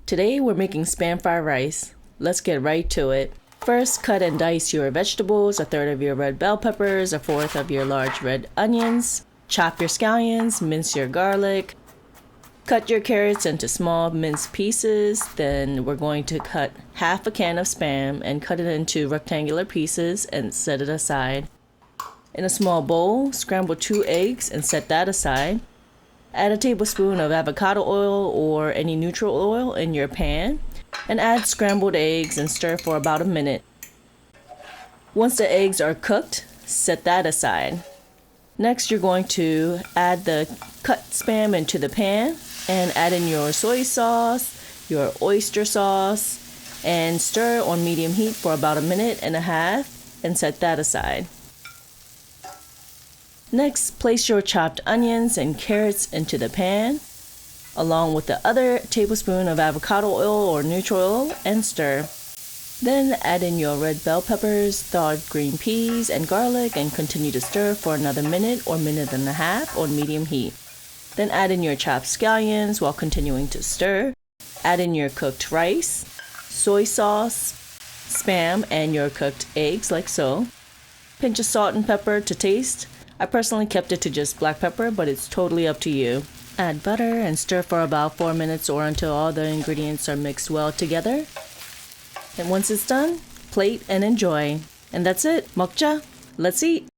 Today we're making spam fried rice. Let's get right to it. First, cut and dice your vegetables, 1/3 of your red bell peppers, 1/4 of your large red onions. Chop your scallions, mince your garlic. Cut your carrots into small minced pieces. Then we're going to cut half a can of spam and cut it into rectangular pieces and set it aside. In a small bowl, scramble 2 eggs and set that aside. Add a tablespoon of avocado oil or any neutral oil in your pan and add scrambled eggs and stir for about a minute. Once the eggs are cooked, set that aside. Next, you're going to add the cut spam into the pan and add in your soy sauce, your oyster sauce, and stir on medium heat for about 1.5 minutes and set that aside. Next, place your chopped onions and carrots into the pan, along with the other tablespoon of avocado oil or neutral oil, and stir. Then add in your red bell peppers, thawed green peas, and garlic and continue to stir for another 1 or 1.5 minutes on medium heat. Then add in your chopped scallions while continuing to stir. Add in your cooked rice, soy sauce, spam, and your cooked eggs like so. Pinch of salt and pepper to taste. I personally kept it to just black pepper, but it's totally up to you. Add butter and stir for about 4 minutes or until all the ingredients are mixed well together. And once it's done, plate and enjoy. And that's it. Mokja. Let's eat.